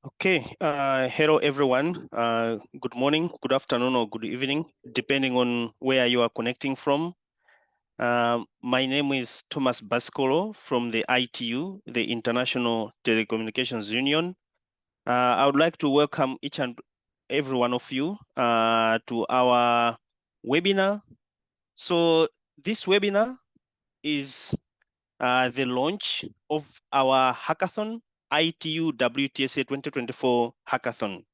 Okay, hello everyone. Good morning, good afternoon, or good evening, depending on where you are connecting from. My name is Thomas Bascolo from the ITU, the International Telecommunications Union. I would like to welcome each and every one of you to our webinar. So this webinar is the launch of our hackathon, ITU WTSA 2024 hackathon.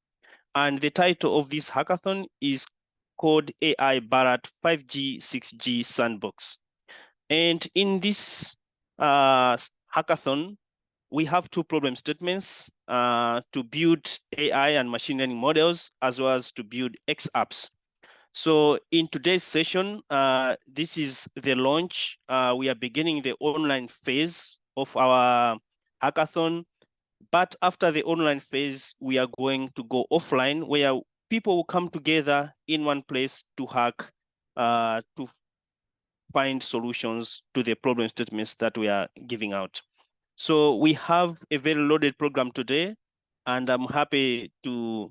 And the title of this hackathon is called AI Bharat 5G 6G Sandbox. And in this hackathon, we have two problem statements to build AI and machine learning models, as well as to build X apps. So in today's session, this is the launch. We are beginning the online phase of our hackathon. But after the online phase, we are going to go offline, where people will come together in one place to hack, to find solutions to the problem statements that we are giving out. So we have a very loaded program today, and I'm happy to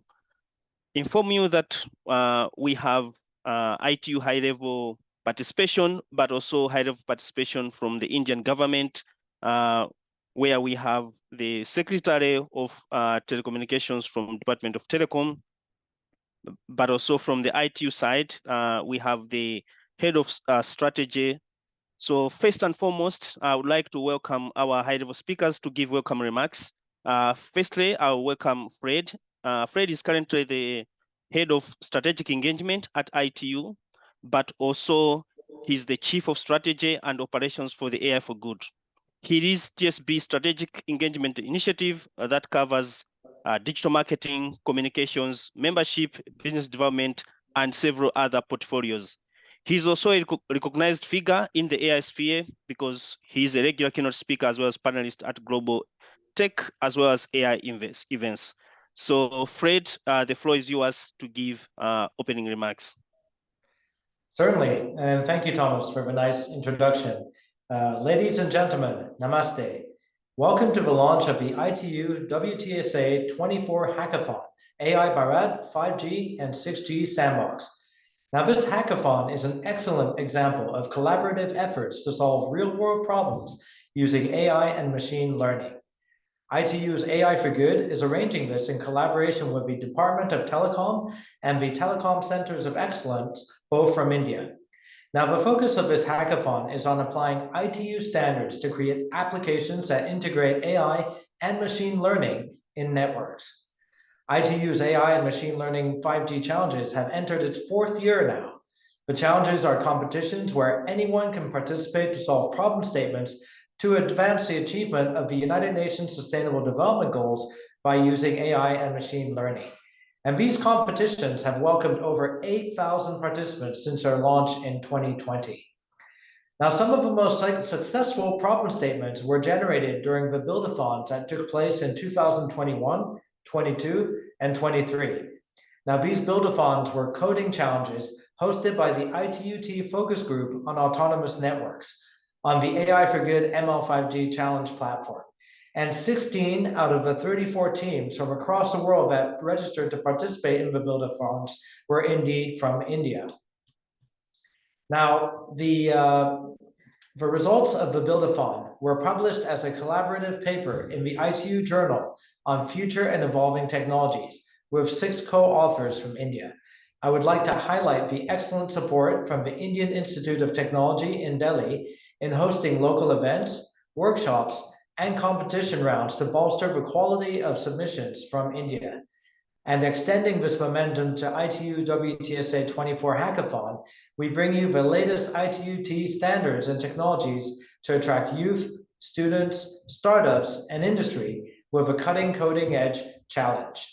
inform you that we have ITU high-level participation, but also high-level participation from the Indian government, where we have the Secretary of Telecommunications from Department of Telecom, but also from the ITU side, we have the Head of Strategy. So first and foremost, I would like to welcome our high-level speakers to give welcome remarks. Firstly, I'll welcome Fred. Fred is currently the Head of Strategic Engagement at ITU, but also he's the Chief of Strategy and Operations for the AI for Good. He leads TSB Strategic Engagement Initiative that covers digital marketing, communications, membership, business development, and several other portfolios. He's also a recognized figure in the AI sphere because he's a regular keynote speaker as well as panelist at global tech as well as AI events. So Fred, the floor is yours to give opening remarks. Certainly, and thank you, Thomas, for the nice introduction. Ladies and gentlemen, namaste. Welcome to the launch of the ITU WTSA-24 Hackathon, AI Bharat 5G and 6G Sandbox. Now, this hackathon is an excellent example of collaborative efforts to solve real-world problems using AI and machine learning. ITU's AI for Good is arranging this in collaboration with the Department of Telecom and the Telecom Centers of Excellence, both from India. Now, the focus of this hackathon is on applying ITU standards to create applications that integrate AI and machine learning in networks. ITU's AI and machine learning 5G challenges have entered its fourth year now. The challenges are competitions where anyone can participate to solve problem statements to advance the achievement of the United Nations Sustainable Development Goals by using AI and machine learning. And these competitions have welcomed over 8,000 participants since their launch in 2020. Now, some of the most successful problem statements were generated during the build-a-thons that took place in 2021, 22, and 23. Now, these build-a-thons were coding challenges hosted by the ITUT Focus Group on Autonomous Networks on the AI for Good ML5G Challenge platform. And 16 out of the 34 teams from across the world that registered to participate in the build-a-thons were indeed from India. Now, the results of the build-a-thon were published as a collaborative paper in the ITU Journal on Future and Evolving Technologies with 6 co-authors from India. I would like to highlight the excellent support from the Indian Institute of Technology in Delhi in hosting local events, workshops, and competition rounds to bolster the quality of submissions from India. And extending this momentum to ITU WTSA 24 Hackathon, we bring you the latest ITUT standards and technologies to attract youth, students, startups, and industry with a cutting edge challenge.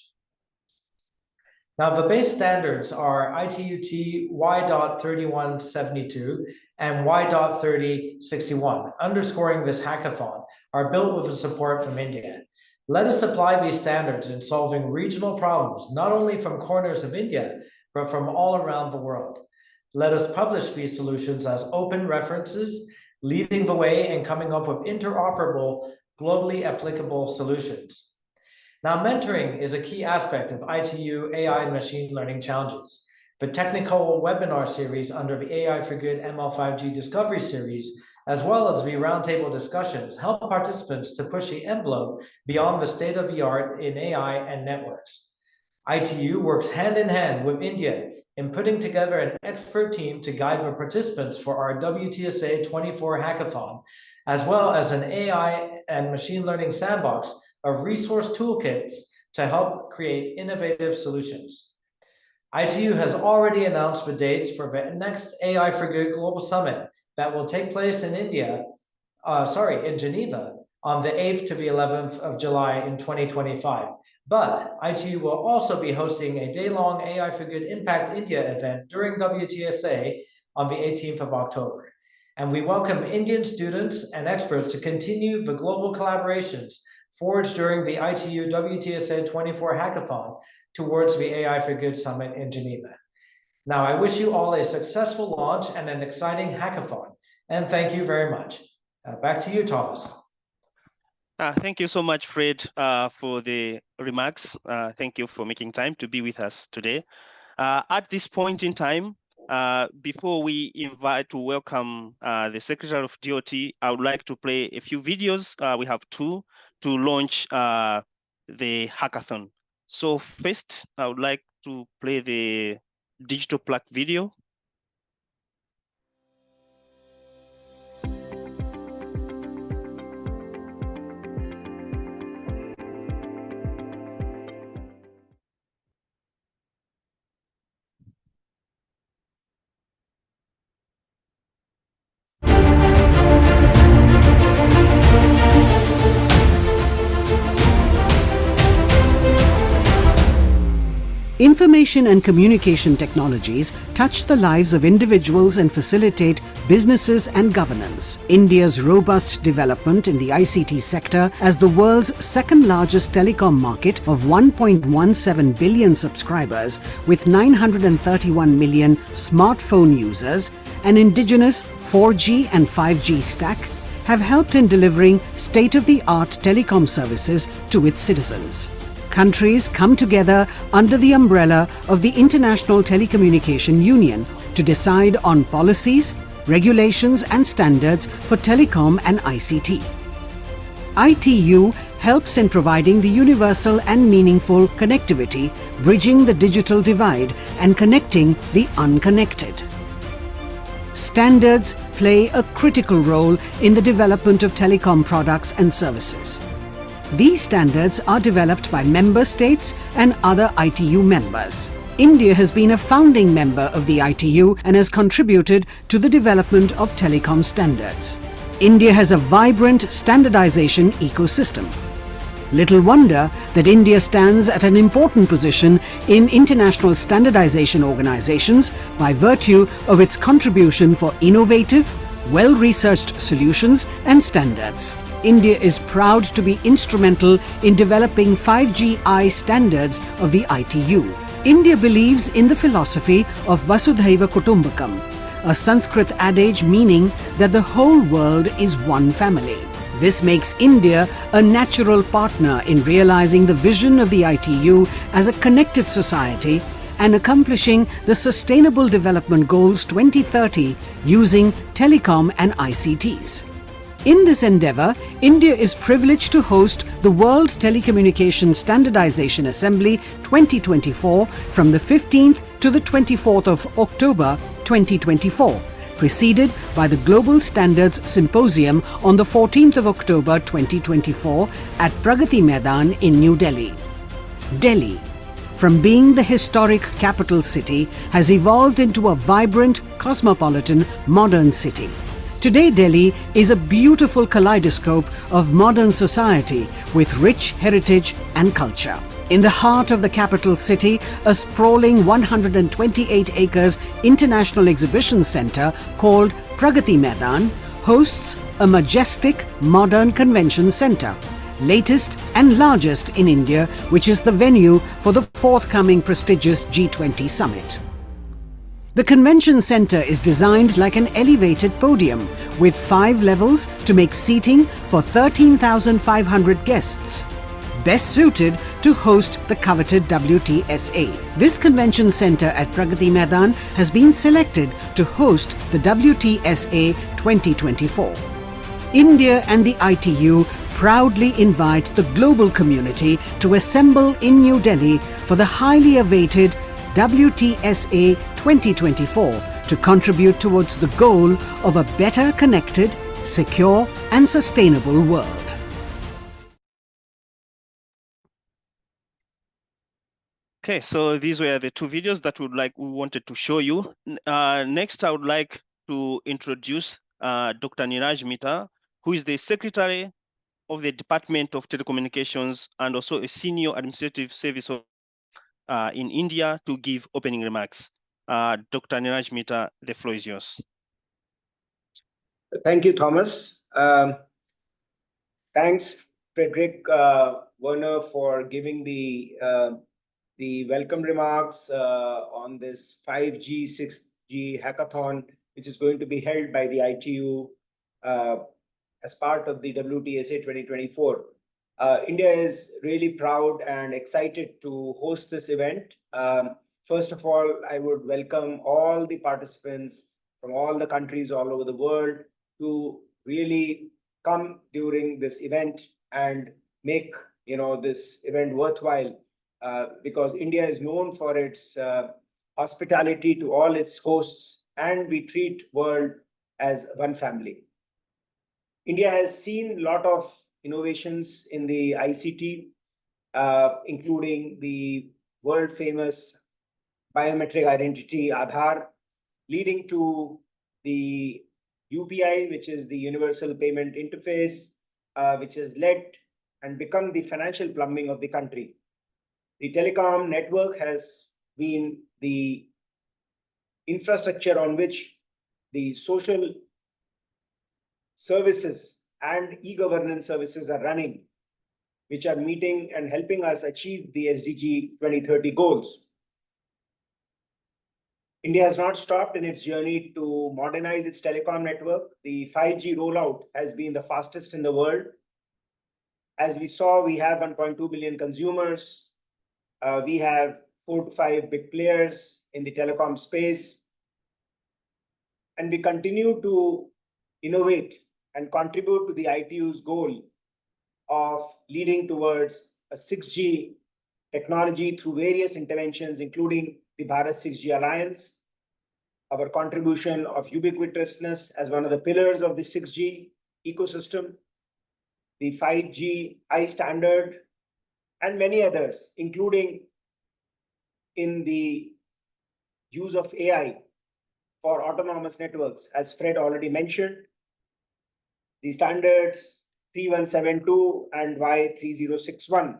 Now, the base standards are ITUT Y.3172 and Y.3061, underscoring this hackathon, are built with the support from India. Let us apply these standards in solving regional problems, not only from corners of India, but from all around the world. Let us publish these solutions as open references, leading the way and coming up with interoperable, globally applicable solutions. Now, mentoring is a key aspect of ITU AI and machine learning challenges. The technical webinar series under the AI for Good ML5G Discovery Series, as well as the roundtable discussions, help participants to push the envelope beyond the state-of-the-art in AI and networks. ITU works hand in hand with India in putting together an expert team to guide the participants for our WTSA-24 Hackathon, as well as an AI and machine learning sandbox of resource toolkits to help create innovative solutions. ITU has already announced the dates for the next AI for Good Global Summit that will take place in in Geneva on the 8th to the 11th of July in 2025. But ITU will also be hosting a day-long AI for Good Impact India event during WTSA on the 18th of October. And we welcome Indian students and experts to continue the global collaborations forged during the ITU WTSA-24 Hackathon towards the AI for Good Summit in Geneva. Now, I wish you all a successful launch and an exciting hackathon. And thank you very much. Back to you, Thomas. Thank you so much, Fred, for the remarks. Thank you for making time to be with us today. At this point in time, before we invite to welcome the Secretary of DOT, I would like to play a few videos. We have two to launch the hackathon. So first, I would like to play the digital plaque video. Information and communication technologies touch the lives of individuals and facilitate businesses and governance. India's robust development in the ICT sector as the world's second largest telecom market of 1.17 billion subscribers with 931 million smartphone users, an indigenous 4G and 5G stack, have helped in delivering state-of-the-art telecom services to its citizens. Countries come together under the umbrella of the International Telecommunication Union to decide on policies, regulations and standards for telecom and ICT. ITU helps in providing the universal and meaningful connectivity, bridging the digital divide and connecting the unconnected. Standards play a critical role in the development of telecom products and services. These standards are developed by member states and other ITU members. India has been a founding member of the ITU and has contributed to the development of telecom standards. India has a vibrant standardization ecosystem. Little wonder that India stands at an important position in international standardization organizations by virtue of its contribution for innovative, well-researched solutions and standards. India is proud to be instrumental in developing 5Gi standards of the ITU. India believes in the philosophy of Vasudhaiva Kutumbakam, a Sanskrit adage meaning that the whole world is one family. This makes India a natural partner in realizing the vision of the ITU as a connected society and accomplishing the Sustainable Development Goals 2030 using telecom and ICTs. In this endeavour, India is privileged to host the World Telecommunication Standardization Assembly 2024 from the 15th to the 24th of October 2024, preceded by the Global Standards Symposium on the 14th of October 2024 at Pragati Maidan in New Delhi. Delhi, from being the historic capital city, has evolved into a vibrant, cosmopolitan, modern city. Today, Delhi is a beautiful kaleidoscope of modern society with rich heritage and culture. In the heart of the capital city, a sprawling 128 acres international exhibition centre called Pragati Maidan hosts a majestic modern convention centre, latest and largest in India, which is the venue for the forthcoming prestigious G20 summit. The convention centre is designed like an elevated podium with 5 levels to make seating for 13,500 guests. best suited to host the coveted WTSA. This convention centre at Pragati Maidan has been selected to host the WTSA 2024. India and the ITU proudly invite the global community to assemble in New Delhi for the highly awaited WTSA 2024 to contribute towards the goal of a better connected, secure and sustainable world. Okay, so these were the two videos that we wanted to show you. Next, I would like to introduce Dr. Niraj Mita, who is the Secretary of the Department of Telecommunications and also a Senior Administrative Service in India, to give opening remarks. Dr. Niraj Mita, the floor is yours. Thank you, Thomas. Thanks, Frederick Werner, for giving the welcome remarks on this 5G, 6G hackathon, which is going to be held by the ITU as part of the WTSA 2024. India is really proud and excited to host this event. First of all, I would welcome all the participants from all the countries all over the world to really come during this event and make this event worthwhile, because India is known for its hospitality to all its hosts, and we treat world as one family. India has seen a lot of innovations in the ICT, including the world famous biometric identity Aadhaar, leading to the UPI, which is the Universal Payment Interface, which has led and become the financial plumbing of the country. The telecom network has been the infrastructure on which the social services and e-governance services are running, which are meeting and helping us achieve the SDG 2030 goals. India has not stopped in its journey to modernize its telecom network. The 5G rollout has been the fastest in the world. As we saw, we have 1.2 billion consumers. We have 4 to 5 big players in the telecom space. And we continue to innovate and contribute to the ITU's goal of leading towards a 6G technology through various interventions, including the Bharat 6G Alliance, our contribution of ubiquitousness as one of the pillars of the 6G ecosystem, the 5G I standard, and many others, including in the use of AI for autonomous networks, as Fred already mentioned. The standards 3172 and Y3061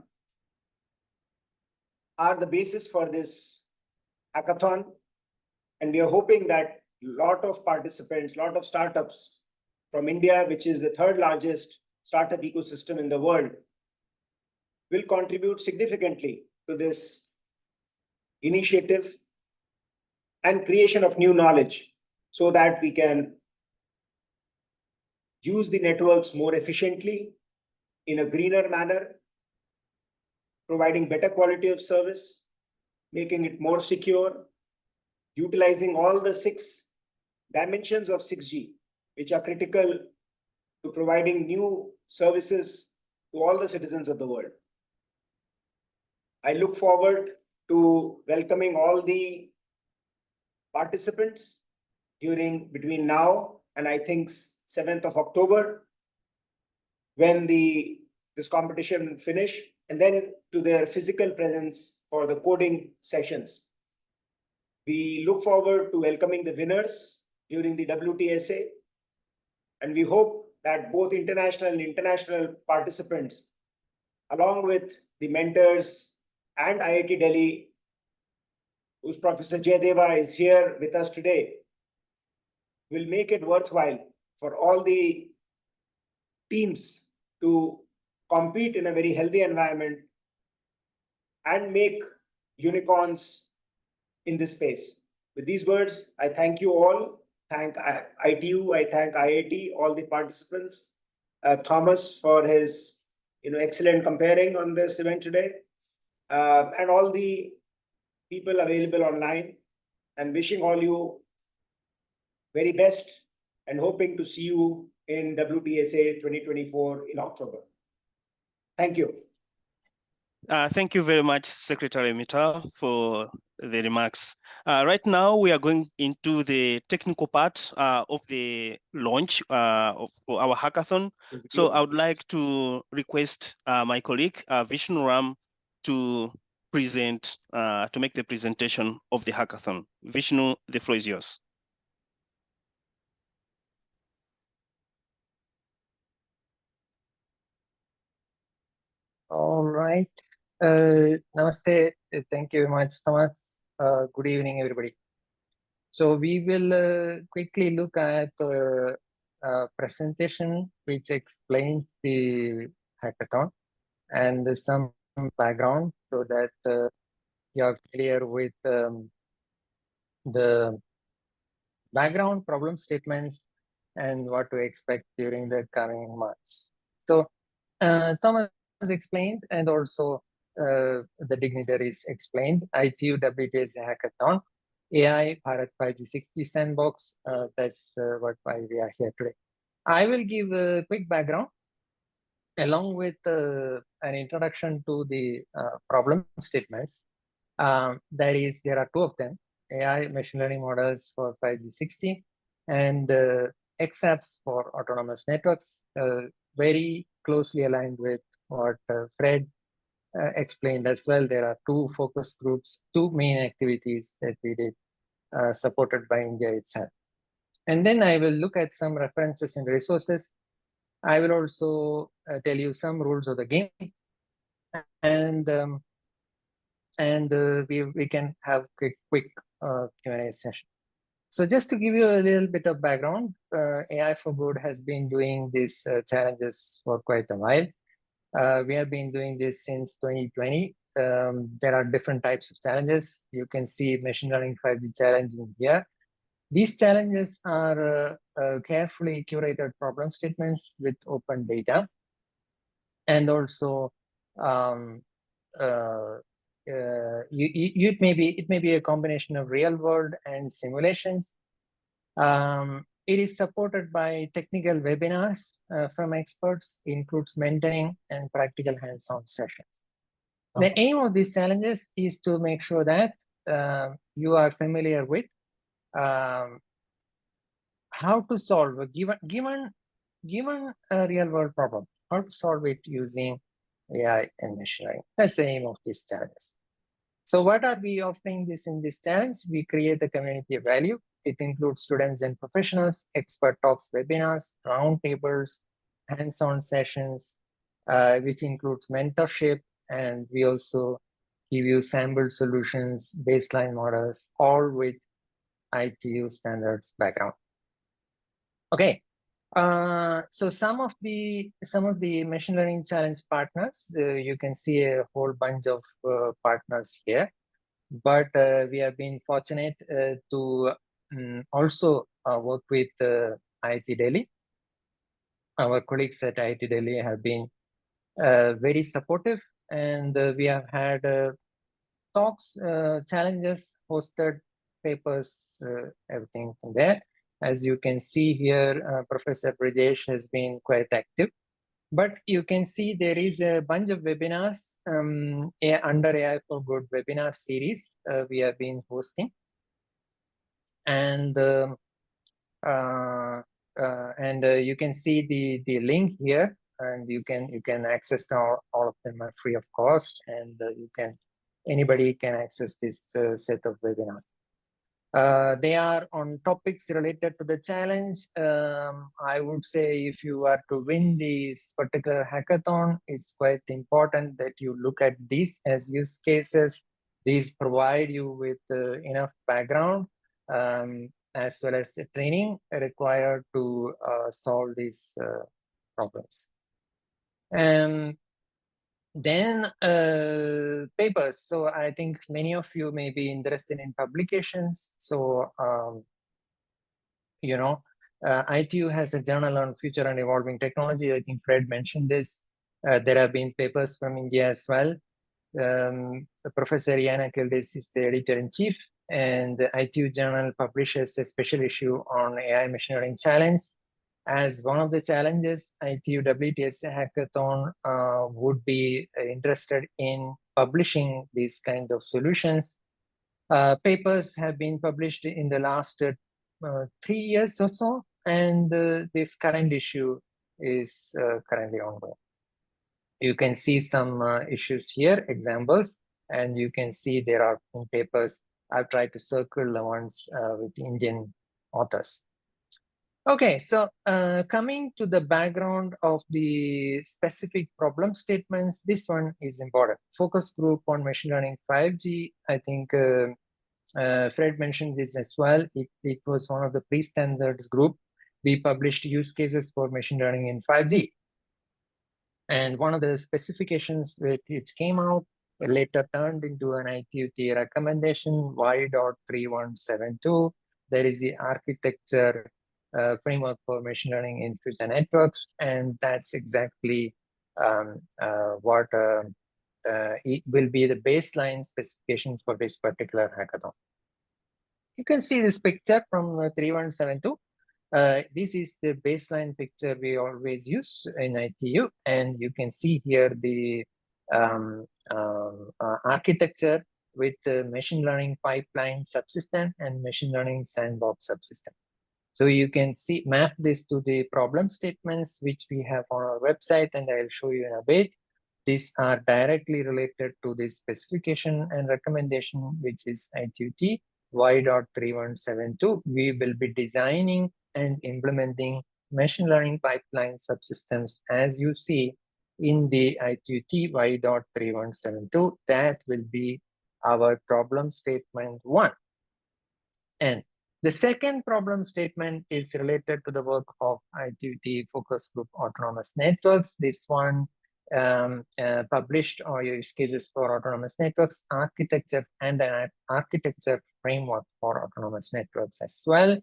are the basis for this hackathon. And we are hoping that a lot of participants, a lot of startups from India, which is the third largest startup ecosystem in the world, will contribute significantly to this initiative and creation of new knowledge, so that we can use the networks more efficiently in a greener manner, providing better quality of service, making it more secure, utilizing all the 6 dimensions of 6G, which are critical to providing new services to all the citizens of the world. I look forward to welcoming all the participants between now and I think 7th of October, when this competition finish, and then to their physical presence for the coding sessions. We look forward to welcoming the winners during the WTSA, and we hope that both international and international participants, along with the mentors and IIT Delhi, whose Professor Jayadeva is here with us today, will make it worthwhile for all the teams to compete in a very healthy environment and make unicorns in this space. With these words, I thank you all. Thank ITU, I thank IIT, all the participants, Thomas for his excellent comparing on this event today, and all the people available online, and wishing all you very best and hoping to see you in WTSA 2024 in October. Thank you. Thank you very much, Secretary Mita, for the remarks. Right now, we are going into the technical part of the launch of our hackathon. So I would like to request my colleague, Vishnu Ram, to present, to make the presentation of the hackathon. Vishnu, the floor is yours. All right. Namaste. Thank you very much, Thomas. Good evening, everybody. So we will quickly look at a presentation which explains the hackathon and some background so that you are clear with the background, problem statements, and what to expect during the coming months. So Thomas explained, and also the dignitaries explained, ITU WTSA Hackathon, AI Bharat 5G 6G Sandbox, that's why we are here today. I will give a quick background along with an introduction to the problem statements. That is, there are two of them, AI machine learning models for 5G 6G and XApps for autonomous networks, very closely aligned with what Fred explained as well. There are two focus groups, two main activities that we did, supported by India itself. And then I will look at some references and resources. I will also tell you some rules of the game, and we can have a quick Q&A session. So just to give you a little bit of background, AI for Good has been doing these challenges for quite a while. We have been doing this since 2020. There are different types of challenges. You can see machine learning 5G challenge in here. These challenges are carefully curated problem statements with open data, and also it may be a combination of real world and simulations. It is supported by technical webinars from experts, includes mentoring and practical hands-on sessions. Okay. The aim of these challenges is to make sure that you are familiar with how to solve a given a real world problem, how to solve it using AI and machine learning. That's the aim of these challenges. So what are we offering this in this challenge? We create a community of value. It includes students and professionals, expert talks, webinars, roundtables, hands-on sessions, which includes mentorship. And we also give you sample solutions, baseline models, all with ITU standards background. Okay. So some of the machine learning challenge partners, you can see a whole bunch of partners here, but we have been fortunate to also work with IIT Delhi. Our colleagues at IIT Delhi have been very supportive, and we have had talks, challenges, hosted papers, everything from there. As you can see here, Professor Brajesh has been quite active. But you can see there is a bunch of webinars under AI for Good webinar series we have been hosting. And you can see the link here, and you can access all of them are free of cost, and anybody can access this set of webinars. They are on topics related to the challenge. I would say if you are to win this particular hackathon, it's quite important that you look at these as use cases. These provide you with enough background as well as the training required to solve these problems. Then papers. So I think many of you may be interested in publications. So, ITU has a journal on future and evolving technology. I think Fred mentioned this. There have been papers from India as well. Professor Yana Kildes is the editor-in-chief, and the ITU Journal publishes a special issue on AI machine learning challenge. As one of the challenges, ITU WTSA Hackathon would be interested in publishing these kind of solutions. Papers have been published in the last 3 years or so, and this current issue is currently ongoing. You can see some issues here, examples, and you can see there are some papers. I've tried to circle the ones with Indian authors. Okay, so coming to the background of the specific problem statements, this one is important. Focus group on machine learning 5G. I think Fred mentioned this as well. It was one of the pre-standards group. We published use cases for machine learning in 5G. And one of the specifications which came out later turned into an ITUT recommendation, Y.3172. There is the architecture framework for machine learning in future networks, and that's exactly what it will be the baseline specification for this particular hackathon. You can see this picture from 3172. This is the baseline picture we always use in ITU, and you can see here the architecture with the machine learning pipeline subsystem and machine learning sandbox subsystem. So you can see map this to the problem statements which we have on our website, and I'll show you in a bit. These are directly related to this specification and recommendation, which is ITUT Y.3172. We will be designing and implementing machine learning pipeline subsystems as you see in the ITUT Y.3172. That will be our problem statement 1. And the second problem statement is related to the work of ITUT Focus Group Autonomous Networks. This one published our use cases for autonomous networks, architecture, and an architecture framework for autonomous networks as well.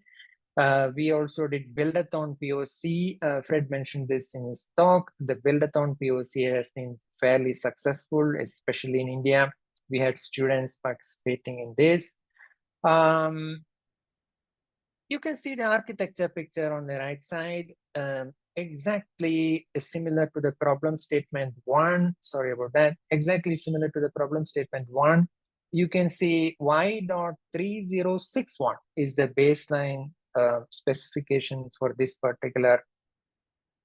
We also did Buildathon POC. Fred mentioned this in his talk. The Buildathon POC has been fairly successful, especially in India. We had students participating in this. You can see the architecture picture on the right side, exactly similar to the problem statement 1. Sorry about that. Exactly similar to the problem statement 1. You can see Y.3061 is the baseline specification for this particular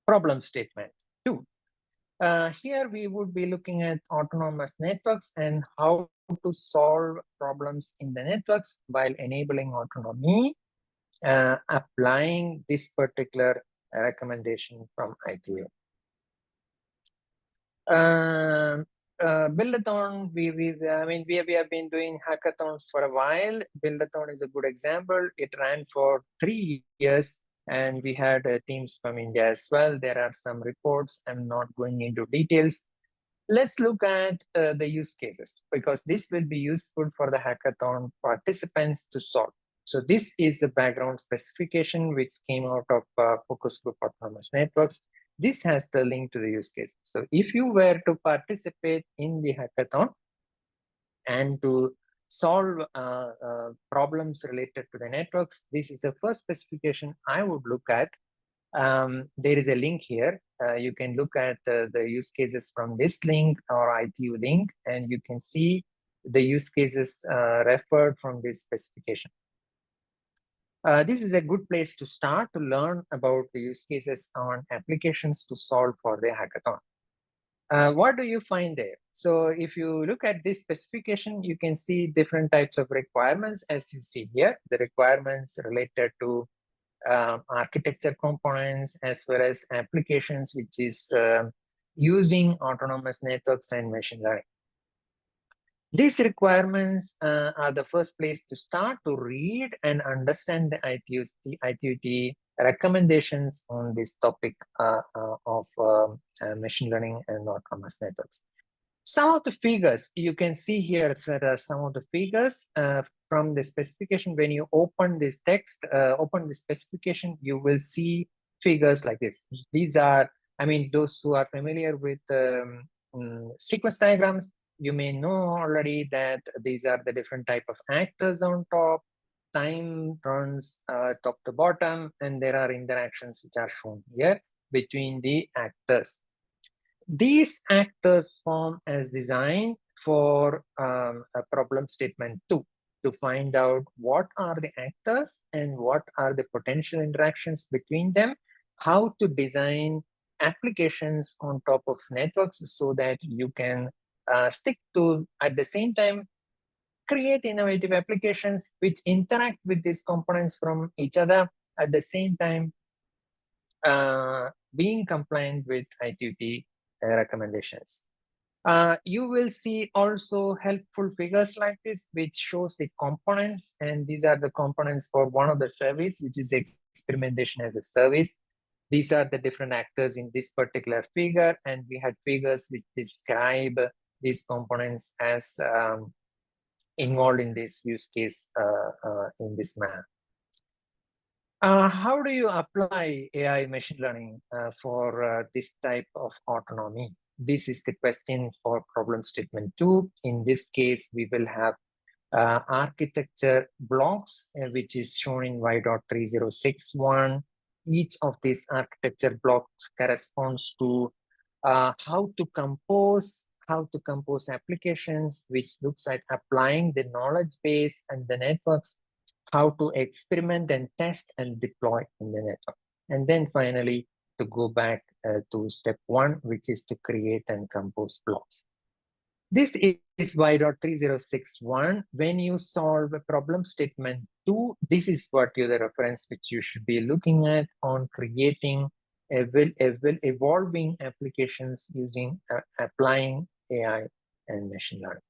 problem statement 2. Here we would be looking at autonomous networks and how to solve problems in the networks while enabling autonomy. Applying this particular recommendation from ITU. Buildathon, we have been doing hackathons for a while. Buildathon is a good example. It ran for 3 years, and we had teams from India as well. There are some reports. I'm not going into details. Let's look at the use cases, because this will be useful for the hackathon participants to solve. So this is the background specification which came out of Focus Group Autonomous Networks. This has the link to the use case. So if you were to participate in the hackathon and to solve problems related to the networks, this is the first specification I would look at. There is a link here. You can look at the use cases from this link or ITU link, and you can see the use cases referred from this specification. This is a good place to start to learn about the use cases on applications to solve for the hackathon. What do you find there? So if you look at this specification, you can see different types of requirements as you see here. The requirements related to architecture components as well as applications, which is using autonomous networks and machine learning. These requirements are the first place to start to read and understand the ITUT recommendations on this topic of machine learning and autonomous networks. Some of the figures you can see here, some of the figures from the specification. When you open this text, open the specification, you will see figures like this. These are I mean, those who are familiar with sequence diagrams, you may know already that these are the different type of actors on top. Time runs top to bottom, and there are interactions which are shown here between the actors. These actors form as designed for a problem statement 2 to find out what are the actors and what are the potential interactions between them, how to design applications on top of networks so that you can stick to, at the same time, create innovative applications which interact with these components from each other, at the same time being compliant with ITUT recommendations. You will see also helpful figures like this, which shows the components, and these are the components for one of the service, which is experimentation as a service. These are the different actors in this particular figure, and we had figures which describe these components as involved in this use case in this manner. How do you apply AI machine learning for this type of autonomy? This is the question for problem statement 2. In this case, we will have architecture blocks, which is shown in Y.3061. Each of these architecture blocks corresponds to how to compose applications, which looks at applying the knowledge base and the networks, how to experiment and test and deploy in the network. And then finally, to go back to step 1, which is to create and compose blocks. This is Y.3061. When you solve a problem statement 2, this is what the reference which you should be looking at on creating evolving applications using applying AI and machine learning.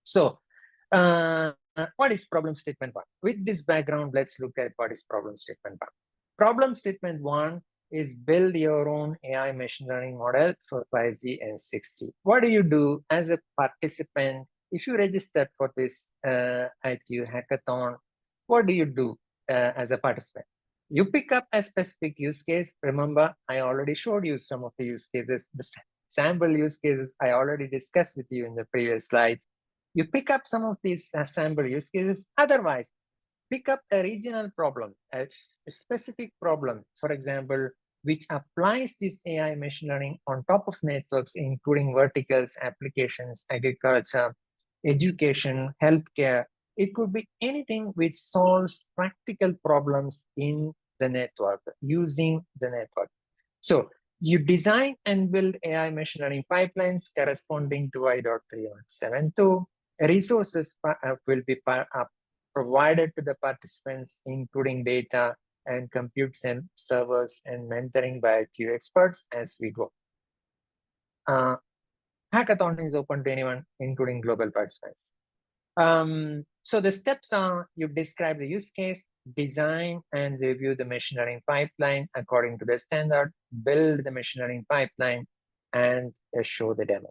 So what is problem statement 1? With this background, let's look at what is problem statement 1. Problem statement 1 is build your own AI machine learning model for 5G and 6G. What do you do as a participant? If you registered for this ITU hackathon, what do you do as a participant? You pick up a specific use case. Remember, I already showed you some of the use cases. The sample use cases I already discussed with you in the previous slides. You pick up some of these sample use cases. Otherwise, pick up a regional problem, a specific problem, for example, which applies this AI machine learning on top of networks, including verticals, applications, agriculture, education, healthcare. It could be anything which solves practical problems in the network, using the network. So you design and build AI machine learning pipelines corresponding to Y.3172. Resources will be provided to the participants, including data and compute servers and mentoring by ITU experts as we go. Hackathon is open to anyone, including global participants. So the steps are: you describe the use case, design and review the machine learning pipeline according to the standard, build the machine learning pipeline, and show the demo.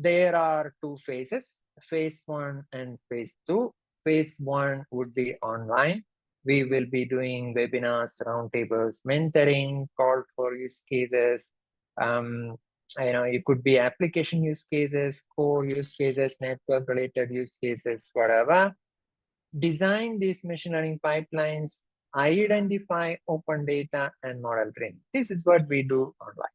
There are 2 phases, phase 1 and phase 2. Phase 1 would be online. We will be doing webinars, roundtables, mentoring, call for use cases. It could be application use cases, core use cases, network related use cases, whatever. Design these machine learning pipelines, identify open data and model training. This is what we do online.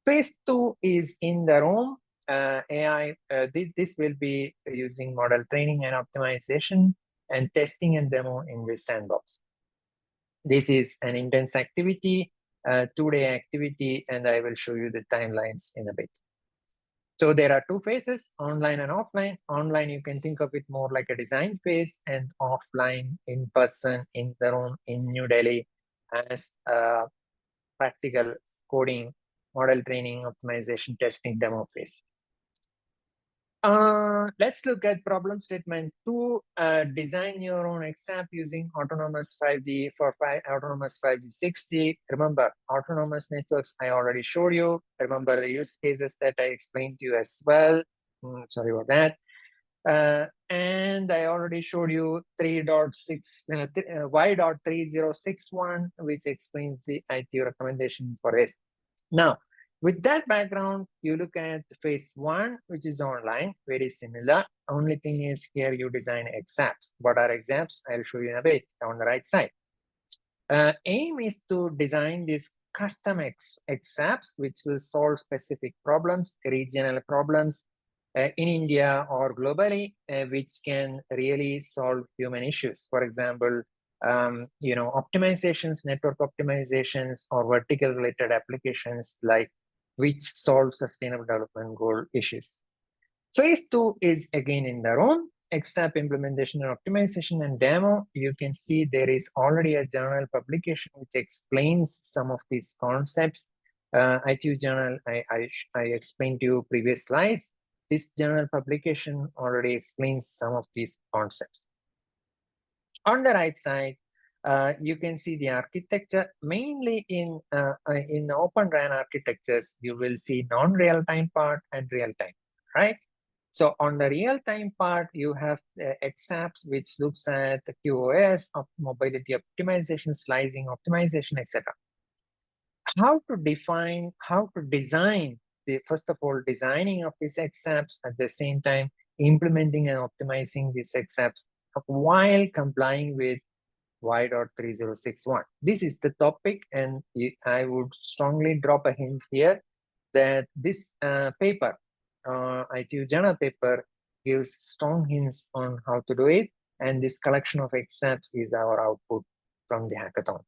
Phase 2 is in the room. AI, this will be using model training and optimization and testing and demo in this sandbox. This is an intense activity, 2-day activity, and I will show you the timelines in a bit. So there are 2 phases, online and offline. Online, you can think of it more like a design phase, and offline, in person, in the room, in New Delhi, as practical coding, model training, optimization, testing, demo phase. Let's look at problem statement 2. Design your own XApp using autonomous 5G for autonomous 5G 6G. Remember, autonomous networks I already showed you. Remember the use cases that I explained to you as well. Sorry about that. And I already showed you 3.6 Y.3061, which explains the ITU recommendation for this. Now, with that background, you look at phase 1, which is online, very similar. Only thing is here you design XApps. What are XApps? I'll show you in a bit on the right side. Aim is to design these custom XApps, which will solve specific problems, regional problems in India or globally, which can really solve human issues. For example, optimizations, network optimizations, or vertical related applications like which solve sustainable development goal issues. Phase 2 is again in the room, XApp implementation and optimization and demo. You can see there is already a journal publication which explains some of these concepts. ITU journal, I explained to you previous slides. This journal publication already explains some of these concepts. On the right side, you can see the architecture. Mainly in Open RAN architectures, you will see non-real-time part and real-time, right? So on the real-time part, you have XApps, which looks at the QoS of mobility optimization, slicing optimization, etc. How to design first of all, designing of these XApps, at the same time implementing and optimizing these XApps while complying with Y.3061. This is the topic, and I would strongly drop a hint here that this paper, ITU journal paper, gives strong hints on how to do it, and this collection of XApps is our output from the hackathon.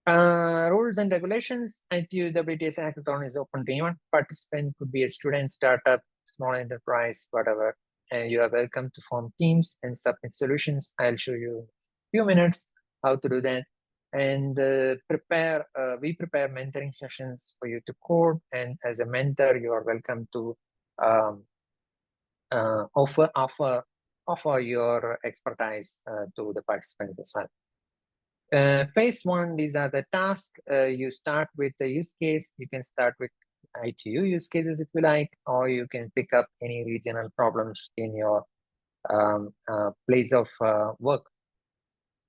Rules and regulations. ITU WTSA hackathon is open to anyone. Participant could be a student, startup, small enterprise, whatever. You are welcome to form teams and submit solutions. I'll show you in a few minutes how to do that. And we prepare mentoring sessions for you to code. And as a mentor, you are welcome to offer your expertise to the participants as well. Phase 1, these are the tasks. You start with the use case. You can start with ITU use cases if you like, or you can pick up any regional problems in your place of work.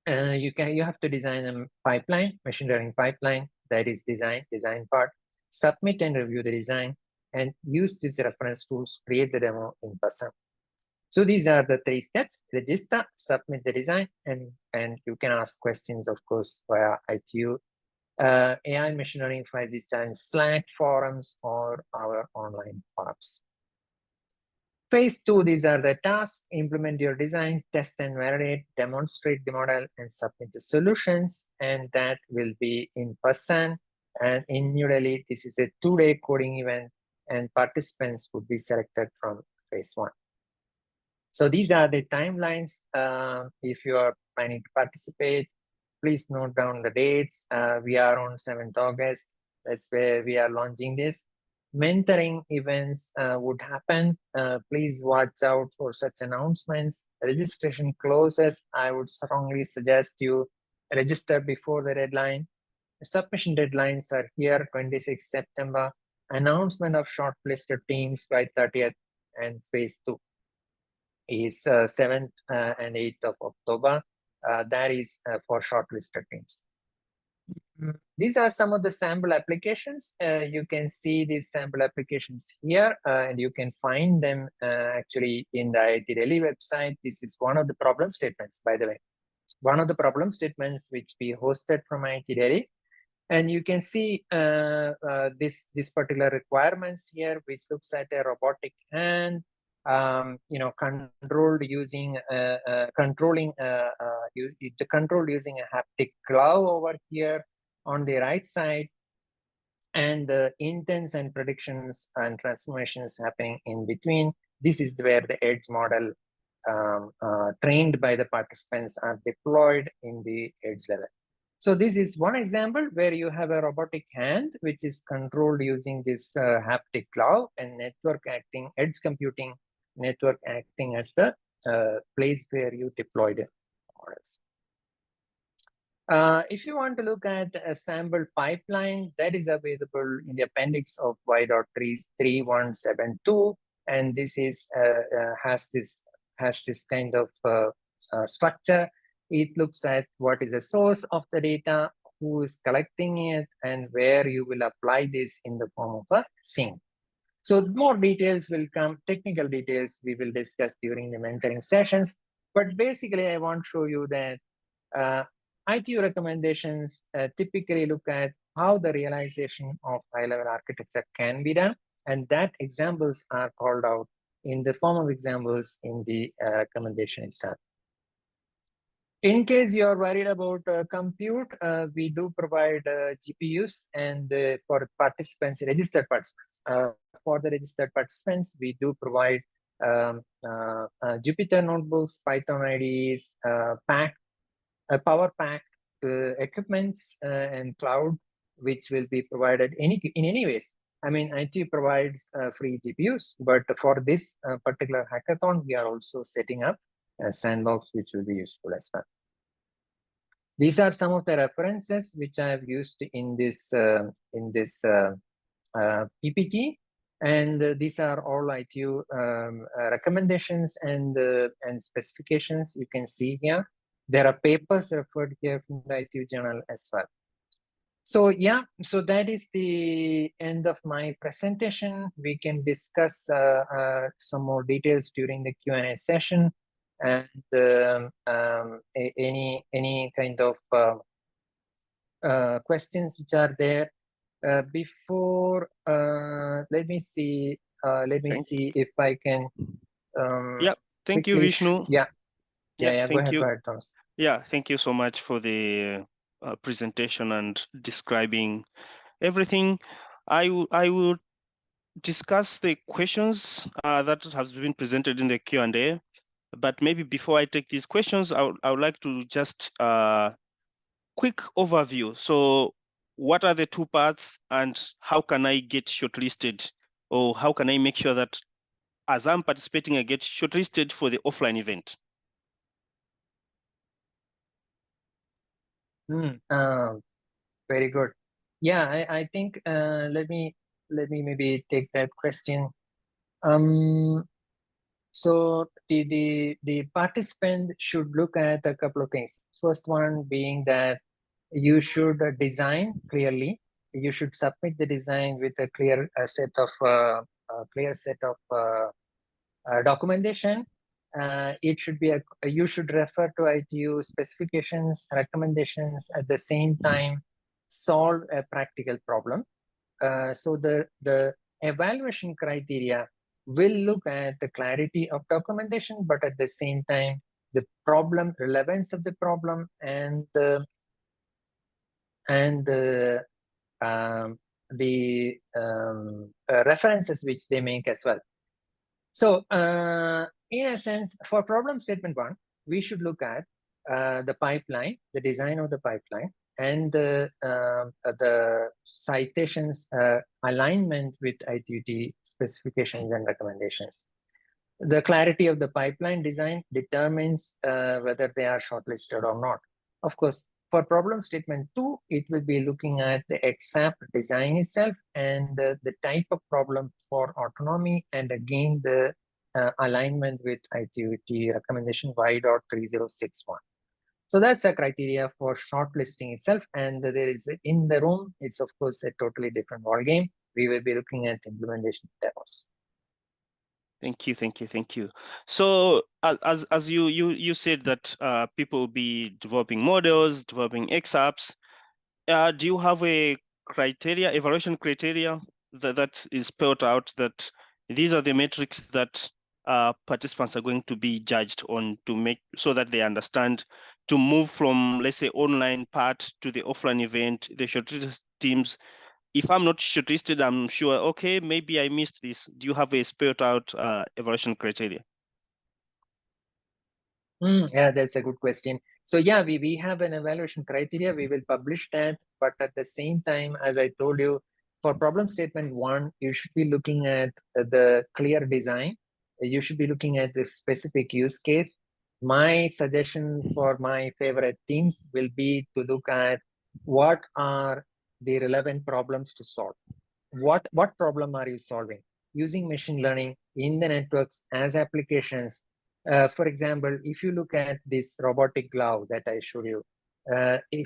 You have to design a pipeline, machine learning pipeline, that is design part. Submit and review the design, and use these reference tools to create the demo in person. So these are the 3 steps: register, submit the design, and you can ask questions, of course, via ITU AI machine learning 5G science Slack forums or our online forums. Phase 2, these are the tasks: implement your design, test and validate, demonstrate the model, and submit the solutions. And that will be in person and in New Delhi. This is a 2-day coding event, and participants would be selected from phase 1. So these are the timelines. If you are planning to participate, please note down the dates. We are on 7th August. That's where we are launching this. Mentoring events would happen. Please watch out for such announcements. Registration closes. I would strongly suggest you register before the deadline. The submission deadlines are here, 26 September. Announcement of shortlisted teams by 30th, and phase 2 is 7th and 8th of October. That is for shortlisted teams. These are some of the sample applications. You can see these sample applications here, and you can find them actually in the IIT Delhi website. This is one of the problem statements, by the way. One of the problem statements which we hosted from IIT Delhi. And you can see this particular requirements here, which looks at a robotic hand, controlled using controlling using a haptic glove over here on the right side, and the intents and predictions and transformations happening in between. This is where the edge model trained by the participants are deployed in the edge level. So this is one example where you have a robotic hand, which is controlled using this haptic glove, and network acting, edge computing network acting as the place where you deploy the models. If you want to look at a sample pipeline, that is available in the appendix of Y.3172. and this is has this kind of structure. It looks at what is the source of the data, who is collecting it, and where you will apply this in the form of a scene. So more details will come, technical details we will discuss during the mentoring sessions. But basically, I want to show you that ITU recommendations typically look at how the realization of high-level architecture can be done, and that examples are called out in the form of examples in the recommendation itself. In case you are worried about compute, we do provide GPUs, and for participants, registered participants. For the registered participants, we do provide Jupyter notebooks, Python IDEs, power pack equipments, and cloud, which will be provided in any ways. I mean, IT provides free GPUs, but for this particular hackathon, we are also setting up a Sandbox, which will be useful as well. These are some of the references which I have used in this PPT, and these are all ITU recommendations and specifications. You can see here. There are papers referred here from the ITU journal as well. So yeah, so that is the end of my presentation. We can discuss some more details during the Q&A session, and any kind of questions which are there. Before, let me see if I can. Yeah, thank you, Vishnu. Yeah. Go ahead, Thomas. Yeah, thank you so much for the presentation and describing everything. I will discuss the questions that have been presented in the Q&A, but maybe before I take these questions, I would like to just quick overview. So what are the two parts, and how can I get shortlisted, or how can I make sure that as I'm participating, I get shortlisted for the offline event? Very good. Yeah, I think let me maybe take that question. So the participant should look at a couple of things. First one being that you should design clearly. You should submit the design with a clear set of documentation. It should be you should refer to ITU specifications, recommendations, at the same time solve a practical problem. So the evaluation criteria will look at the clarity of documentation, but at the same time the problem, relevance of the problem, and the references which they make as well. So in a sense, for problem statement 1, we should look at the pipeline, the design of the pipeline, and the citations alignment with ITUT specifications and recommendations. The clarity of the pipeline design determines whether they are shortlisted or not. Of course, for problem statement 2, it will be looking at the exact design itself and the type of problem for autonomy, and again the alignment with ITUT recommendation Y.3061. So that's the criteria for shortlisting itself. And there is in the room, it's of course a totally different ballgame. We will be looking at implementation demos. Thank you. So as you said that people will be developing models, developing XApps. Do you have a criteria, evaluation criteria that is spelled out, that these are the metrics that participants are going to be judged on, to make so that they understand to move from, let's say, online part to the offline event, the shortlisted teams? If I'm not shortlisted, I'm sure, okay, maybe I missed this. Do you have a spelled out evaluation criteria? Yeah, that's a good question. So yeah, we have an evaluation criteria. We will publish that, but at the same time, as I told you, for problem statement 1, you should be looking at the clear design. You should be looking at the specific use case. My suggestion for my favorite teams will be to look at what are the relevant problems to solve. What problem are you solving? using machine learning in the networks as applications. For example, if you look at this robotic glove that I showed you,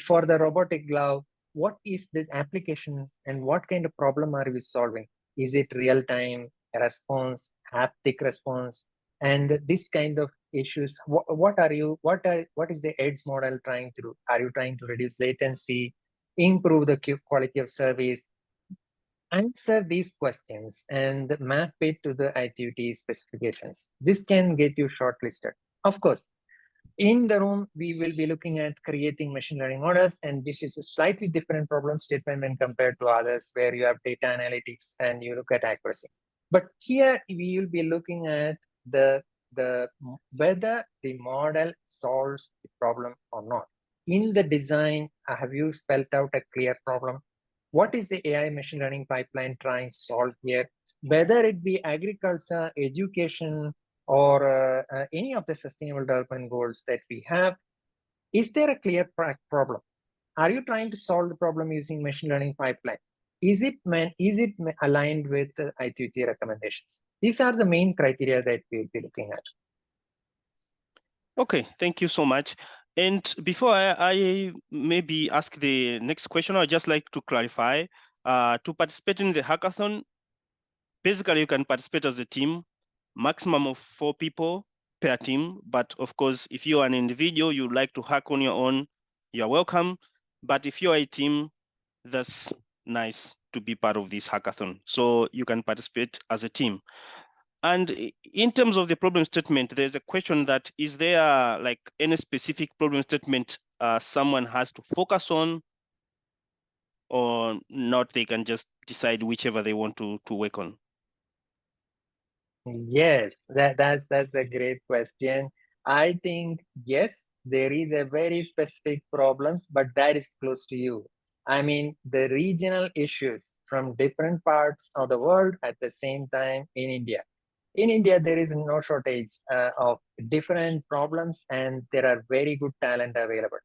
for the robotic glove, what is the application and what kind of problem are we solving? Is it real-time response, haptic response, and this kind of issues? What is the edge model trying to do? Are you trying to reduce latency, improve the quality of service? Answer these questions and map it to the activity specifications. This can get you shortlisted. Of course, in the room, we will be looking at creating machine learning models, and this is a slightly different problem statement when compared to others where you have data analytics and you look at accuracy. But here we will be looking at the whether the model solves the problem or not. In the design, have you spelled out a clear problem? What is the AI machine learning pipeline trying to solve here? Whether it be agriculture, education, or any of the sustainable development goals that we have, is there a clear problem? Are you trying to solve the problem using machine learning pipeline? Is it aligned with the ITUT recommendations? These are the main criteria that we'll be looking at. Okay, thank you so much. And before I maybe ask the next question, I'd just like to clarify, to participate in the hackathon, basically you can participate as a team, maximum of 4 people per team. But of course, if you're an individual, you'd like to hack on your own, you're welcome. But if you're a team, that's nice to be part of this hackathon. So you can participate as a team. And in terms of the problem statement, there's a question that, is there like any specific problem statement someone has to focus on, or not? They can just decide whichever they want to work on. Yes, that's a great question. I think, yes, there is a very specific problems, but that is close to you. I mean, the regional issues from different parts of the world at the same time in India. In India, there is no shortage of different problems, and there are very good talent available.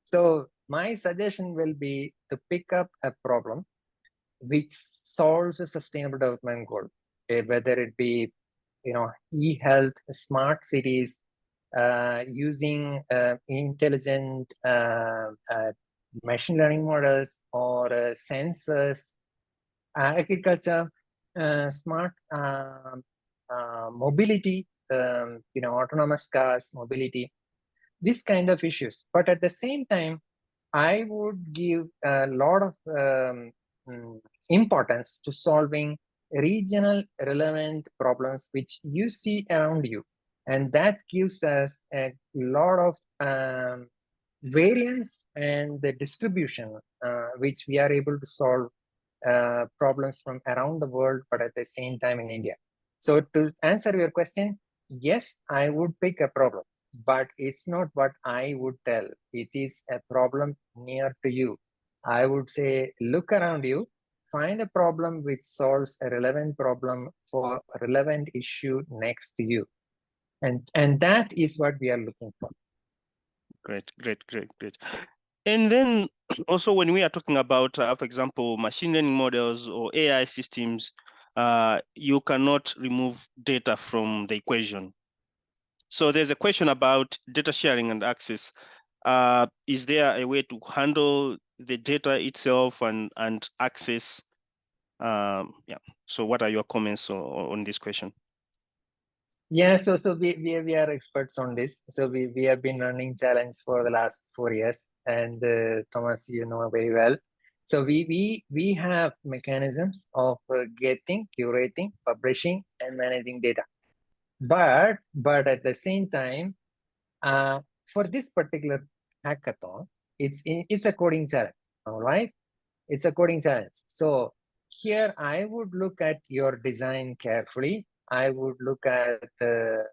So my suggestion will be to pick up a problem which solves a sustainable development goal, whether it be e-health, smart cities, using intelligent machine learning models, or sensors, agriculture, smart mobility, autonomous cars, mobility, this kind of issues. But at the same time, I would give a lot of importance to solving regional relevant problems which you see around you. And that gives us a lot of variance and the distribution which we are able to solve problems from around the world, but at the same time in India. So to answer your question, yes, I would pick a problem, but it's not what I would tell. It is a problem near to you. I would say, look around you, find a problem which solves a relevant problem for a relevant issue next to you. And that is what we are looking for. Great. And then also, when we are talking about, for example, machine learning models or AI systems, you cannot remove data from the equation. So there's a question about data sharing and access. Is there a way to handle the data itself and access? Yeah. So what are your comments on this question? Yeah, so we are experts on this. So we have been running challenge for the last 4 years, and Thomas, you know very well. So we have mechanisms of getting, curating, publishing, and managing data. But at the same time, for this particular hackathon, it's a coding challenge. All right, it's a coding challenge. So here I would look at your design carefully. I would look at the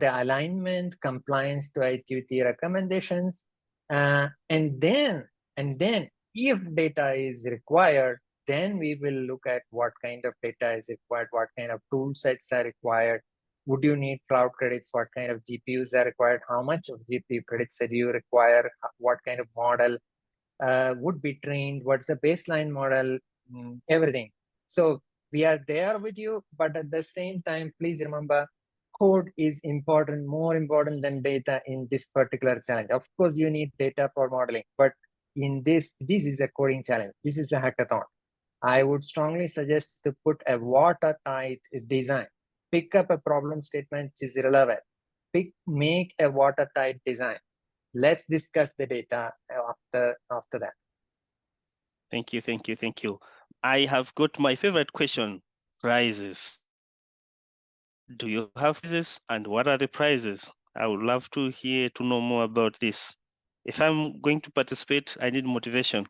alignment, compliance to ITUT recommendations, and then if data is required, then we will look at what kind of data is required, what kind of tool sets are required. Would you need cloud credits? What kind of GPUs are required? How much of GPU credits do you require? What kind of model would be trained? What's the baseline model? Everything. So we are there with you, but at the same time, please remember, code is important, more important than data in this particular challenge. Of course, you need data for modeling, but in this is a coding challenge. This is a hackathon. I would strongly suggest to put a watertight design. Pick up a problem statement which is relevant. Make a watertight design. Let's discuss the data after that. Thank you. I have got my favorite question, prizes. Do you have prizes, and what are the prizes? I would love to know more about this. If I'm going to participate, I need motivation.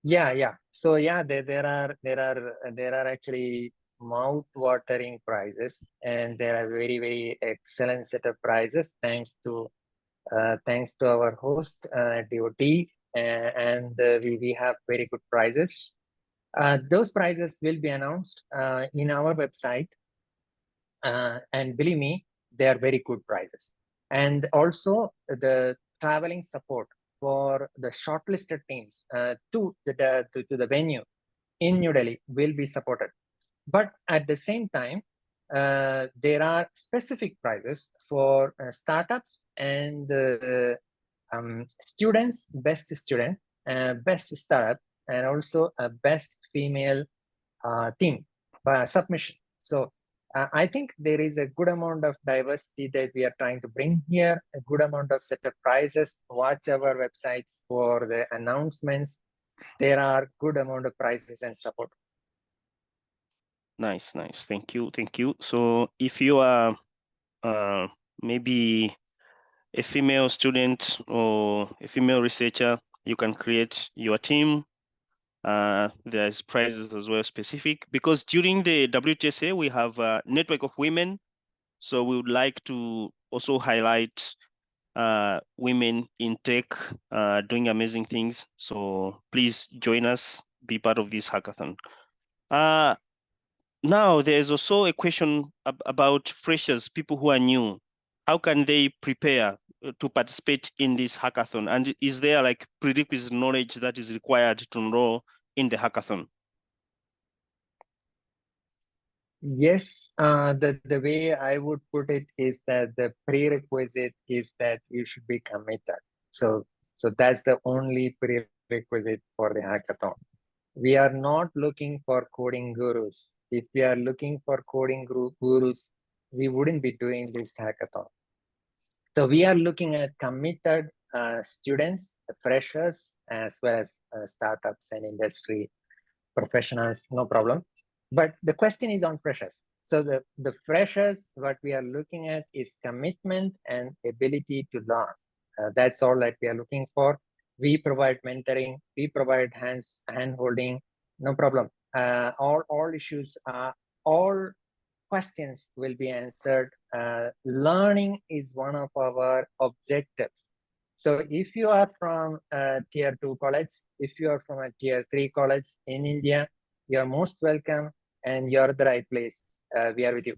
Yeah. So yeah, there are actually mouth-watering prizes, and there are very excellent set of prizes thanks to our host DOT, and we have very good prizes. Those prizes will be announced in our website, and believe me, they are very good prizes. And also the traveling support for the shortlisted teams to the venue in New Delhi will be supported. But at the same time, there are specific prizes for startups and students, best student, best startup, and also a best female team submission. So I think there is a good amount of diversity that we are trying to bring here, a good amount of set of prizes. Watch our websites for the announcements. There are good amount of prizes and support. Nice. Thank you. So if you are maybe a female student or a female researcher, you can create your team. There's prizes as well specific, because during the WTSA we have a network of women, so we would like to also highlight women in tech doing amazing things. So please join us, be part of this hackathon. Now there's also a question about freshers, people who are new. How can they prepare to participate in this hackathon? And is there like prerequisite knowledge that is required to enroll in the hackathon? Yes, the way I would put it is that the prerequisite is that you should be committed. So that's the only prerequisite for the hackathon. We are not looking for coding gurus. If we are looking for coding gurus, we wouldn't be doing this hackathon. So we are looking at committed students, freshers, as well as startups and industry professionals, no problem. But the question is on freshers. So the freshers, what we are looking at is commitment and ability to learn. That's all that we are looking for. We provide mentoring, we provide hand-holding, no problem. All issues, all questions will be answered. Learning is one of our objectives. So if you are from a tier 2 college, if you are from a tier 3 college in India, you're most welcome and you're the right place. We are with you.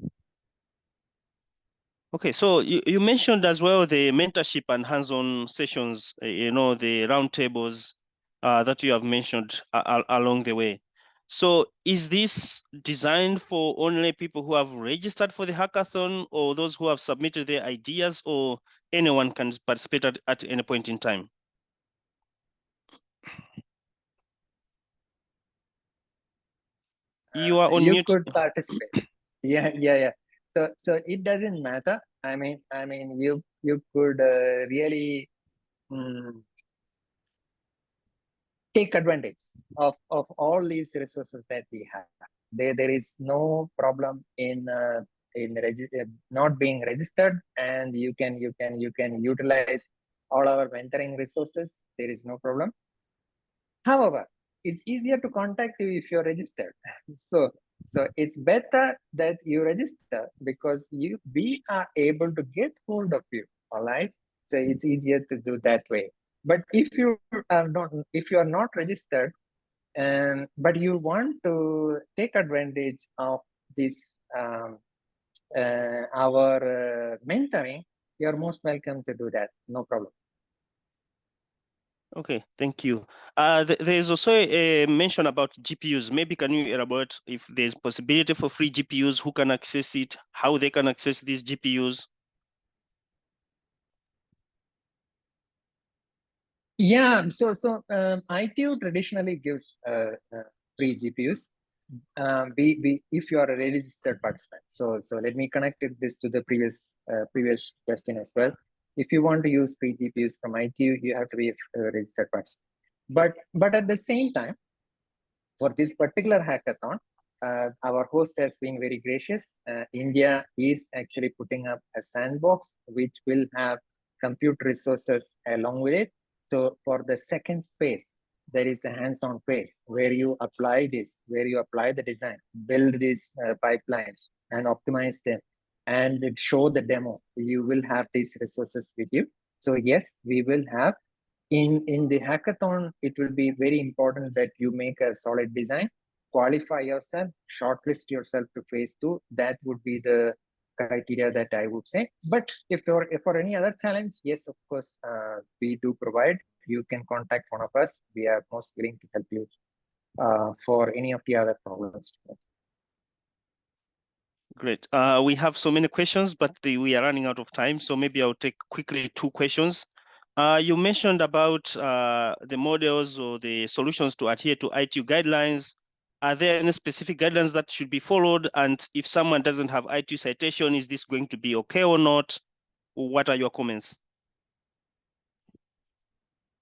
Okay, so you mentioned as well the mentorship and hands-on sessions, the roundtables that you have mentioned along the way. So is this designed for only people who have registered for the hackathon, or those who have submitted their ideas, or anyone can participate at any point in time? You are on you mute. could participate. Yeah. So it doesn't matter. I mean, you could really take advantage of all these resources that we have. There is no problem in not being registered, and you can utilize all our mentoring resources. There is no problem. However, it's easier to contact you if you're registered. So it's better that you register, because we are able to get hold of you. All right. So it's easier to do that way. But if you are not registered, but you want to take advantage of this our mentoring, you're most welcome to do that. No problem. Okay, thank you. There is also a mention about GPUs. Maybe can you elaborate if there's possibility for free GPUs, who can access it, how they can access these GPUs? Yeah, so ITU traditionally gives free GPUs. If you are a registered participant. So let me connect this to the previous question as well. If you want to use free GPUs from ITU, you have to be a registered participant. But at the same time, for this particular hackathon, our host has been very gracious. India is actually putting up a sandbox which will have compute resources along with it. So for the second phase, there is a hands-on phase where you apply this, where you apply the design, build these pipelines and optimize them and show the demo. You will have these resources with you. So yes, we will have in the hackathon, it will be very important that you make a solid design, qualify yourself, shortlist yourself to phase 2. That would be the criteria that I would say. But if for any other challenge, yes, of course, we do provide. You can contact one of us. We are most willing to help you for any of the other problems. Great. We have so many questions, but we are running out of time. So maybe I'll take quickly 2 questions. You mentioned about the models or the solutions to adhere to ITU guidelines. Are there any specific guidelines that should be followed? And if someone doesn't have ITU citation, is this going to be okay or not? What are your comments?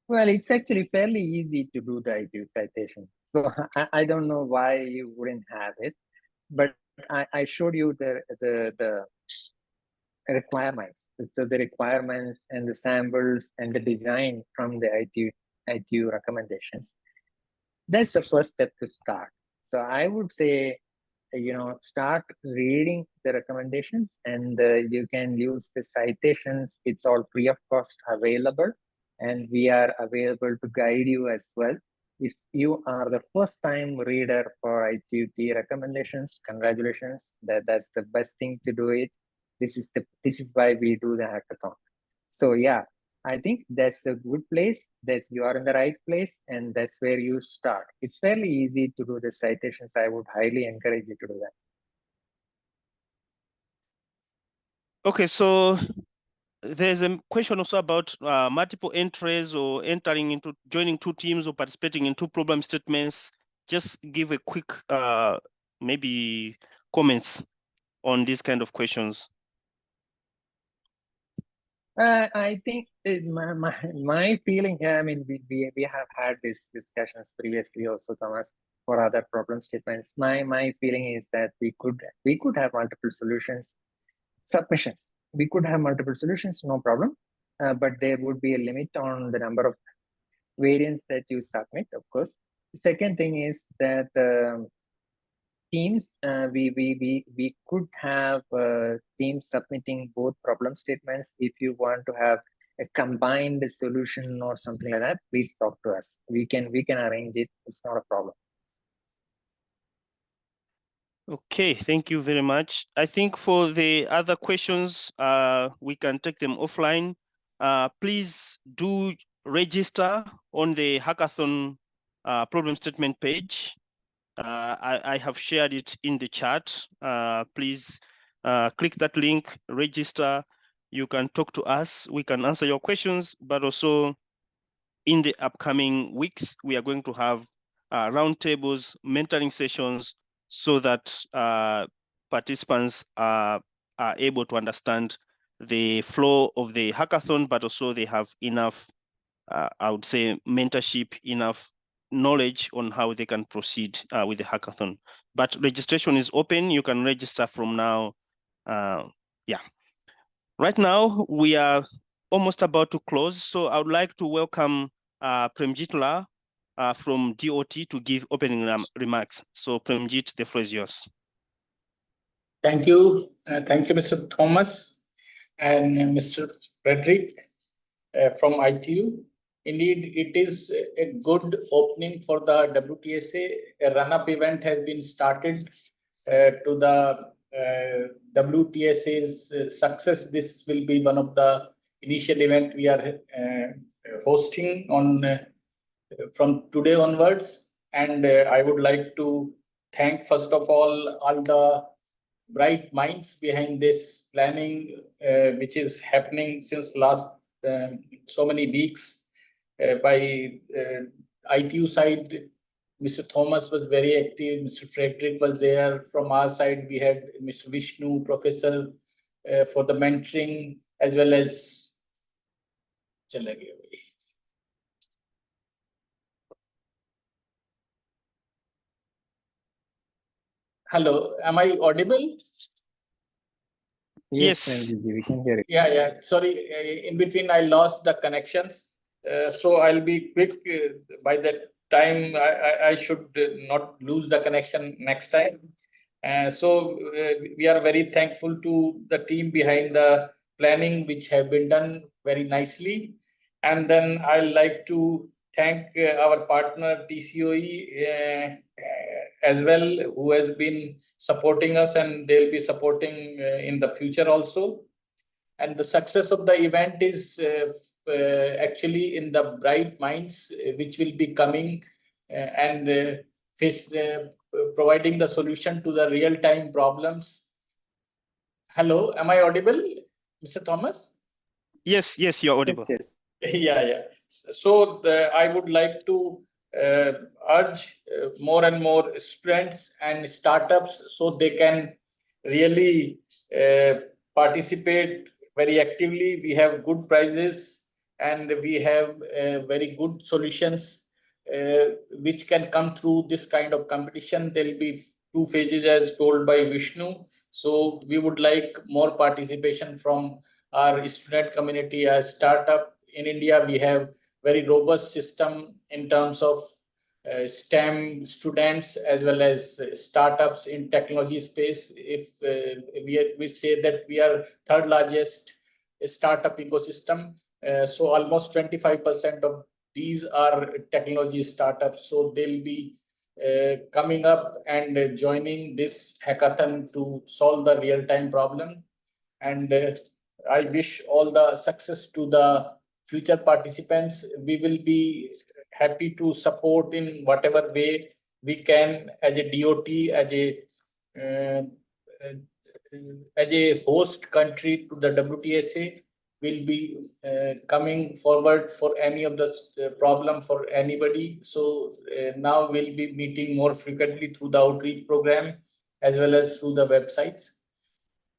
Well, it's actually fairly easy to do the ITU citation. So I don't know why you wouldn't have it, but I showed you the requirements. So the requirements and the samples and the design from the ITU recommendations. That's the first step to start. So I would say, start reading the recommendations and you can use the citations. It's all free of cost available and we are available to guide you as well. If you are the first time reader for ITUT recommendations, congratulations. That's the best thing to do it. This is why we do the hackathon. So yeah, I think that's a good place, that you are in the right place, and that's where you start. It's fairly easy to do the citations. I would highly encourage you to do that. Okay, so there's a question also about multiple entries or joining 2 teams or participating in 2 problem statements. Just give a quick maybe comments on these kind of questions. I think my feeling, I mean, we have had these discussions previously also, Thomas, for other problem statements. My feeling is that we could have multiple solutions, submissions. We could have multiple solutions, no problem, but there would be a limit on the number of variants that you submit, of course. The second thing is that teams, we could have teams submitting both problem statements. If you want to have a combined solution or something like that, please talk to us. We can arrange it. It's not a problem. Okay, thank you very much. I think for the other questions, we can take them offline. Please do register on the hackathon problem statement page. I have shared it in the chat. Please click that link, register. You can talk to us. We can answer your questions, but also in the upcoming weeks, we are going to have roundtables, mentoring sessions, so that participants are able to understand the flow of the hackathon, but also they have enough, I would say, mentorship, enough knowledge on how they can proceed with the hackathon. But registration is open. You can register from now. Yeah. Right now, we are almost about to close. So I would like to welcome Premjitla from DOT to give opening remarks. So Premjit, the floor is yours. Thank you. Thank you, Mr. Thomas and Mr. Frederick from ITU. Indeed, it is a good opening for the WTSA. A run-up event has been started to the WTSA's success. This will be one of the initial event we are hosting on from today onwards. And I would like to thank first of all the bright minds behind this planning, which is happening since last so many weeks. By ITU side, Mr. Thomas was very active. Mr. Frederick was there. From our side, we had Mr. Vishnu, professor, for the mentoring, as well as hello, am I audible? Yes. Ranjit ji, we can hear it. Yeah. Sorry, in between I lost the connections. So I'll be quick. By that time, I should not lose the connection next time. So we are very thankful to the team behind the planning, which have been done very nicely. And then I'd like to thank our partner TCOE as well, who has been supporting us, and they'll be supporting in the future also. And the success of the event is actually in the bright minds which will be coming and providing the solution to the real-time problems. Hello, am I audible, Mr. Thomas? Yes, you're audible. Yes. Yeah. So I would like to urge more and more students and startups so they can really participate very actively. We have good prizes and we have very good solutions which can come through this kind of competition. There will be 2 phases as told by Vishnu. So we would like more participation from our student community as startup. In India, we have very robust system in terms of STEM students as well as startups in technology space. If we say that we are 3rd largest startup ecosystem, so almost 25% of these are technology startups. So they'll be coming up and joining this hackathon to solve the real-time problem. And I wish all the success to the future participants. We will be happy to support in whatever way we can as a DOT, as a host country to the WTSA. Will be coming forward for any of the problem for anybody. So now we'll be meeting more frequently through the outreach program as well as through the websites.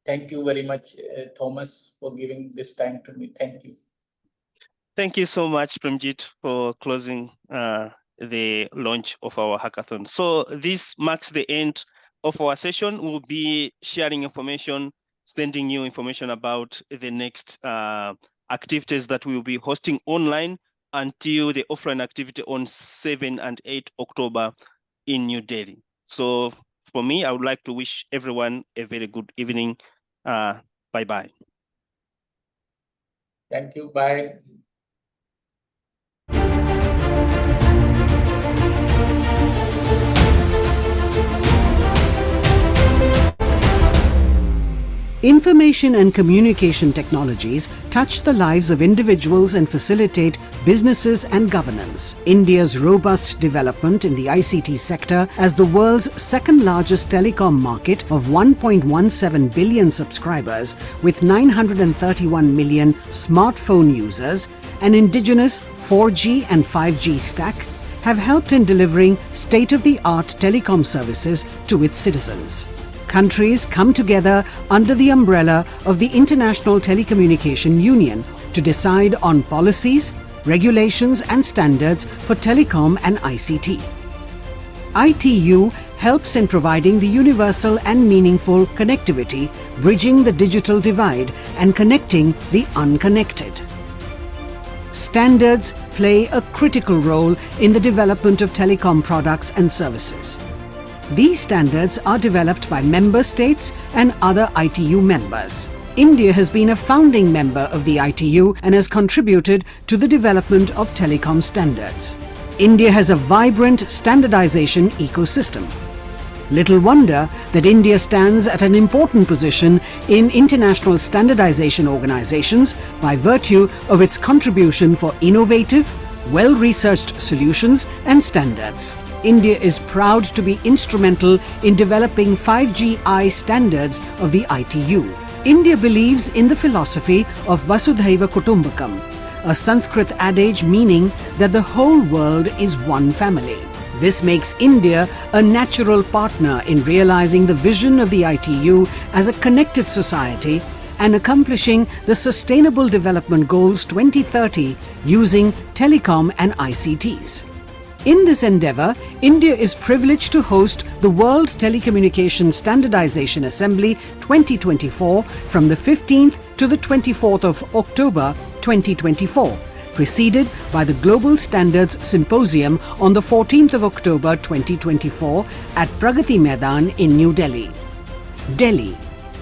Thank you very much, Thomas, for giving this time to me. Thank you. Thank you so much, Premjit, for closing the launch of our hackathon. So this marks the end of our session. We'll be sharing information, sending you information about the next activities that we will be hosting online until the offline activity on 7 and 8 October in New Delhi. So for me, I would like to wish everyone a very good evening. Bye-bye. Thank you. Bye. Information and communication technologies touch the lives of individuals and facilitate businesses and governance. India's robust development in the ICT sector as the world's 2nd largest telecom market of 1.17 billion subscribers with 931 million smartphone users, an indigenous 4G and 5G stack, have helped in delivering state-of-the-art telecom services to its citizens. Countries come together under the umbrella of the International Telecommunication Union to decide on policies, regulations and standards for telecom and ICT. ITU helps in providing the universal and meaningful connectivity, bridging the digital divide and connecting the unconnected. Standards play a critical role in the development of telecom products and services. These standards are developed by member states and other ITU members. India has been a founding member of the ITU and has contributed to the development of telecom standards. India has a vibrant standardization ecosystem. Little wonder that India stands at an important position in international standardization organizations by virtue of its contribution for innovative, well-researched solutions and standards. India is proud to be instrumental in developing 5G standards of the ITU. India believes in the philosophy of Vasudhaiva Kutumbakam, a Sanskrit adage meaning that the whole world is one family. This makes India a natural partner in realizing the vision of the ITU as a connected society and accomplishing the Sustainable Development Goals 2030 using telecom and ICTs. In this endeavor, India is privileged to host the World Telecommunication Standardization Assembly 2024 from the 15th to the 24th of October 2024, preceded by the Global Standards Symposium on the 14th of October 2024 at Pragati Maidan in New Delhi. Delhi,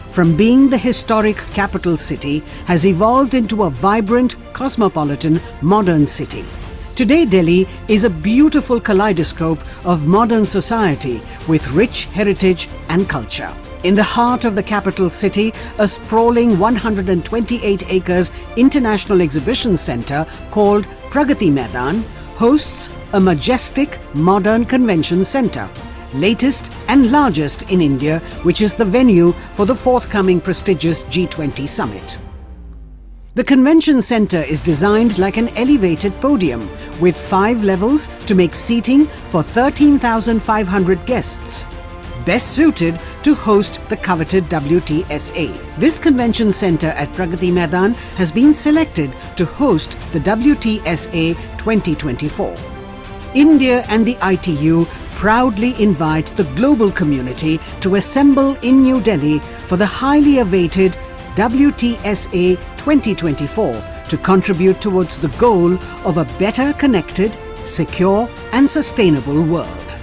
from being the historic capital city, has evolved into a vibrant, cosmopolitan, modern city. Today, Delhi is a beautiful kaleidoscope of modern society with rich heritage and culture. In the heart of the capital city, a sprawling 128 acres international exhibition center called Pragati Maidan hosts a majestic modern convention center, latest and largest in India, which is the venue for the forthcoming prestigious G20 summit. The convention center is designed like an elevated podium with 5 levels to make seating for 13,500 guests, best suited to host the coveted WTSA. This convention center at Pragati Maidan has been selected to host the WTSA 2024. India and the ITU proudly invite the global community to assemble in New Delhi for the highly awaited WTSA 2024 to contribute towards the goal of a better connected, secure and sustainable world.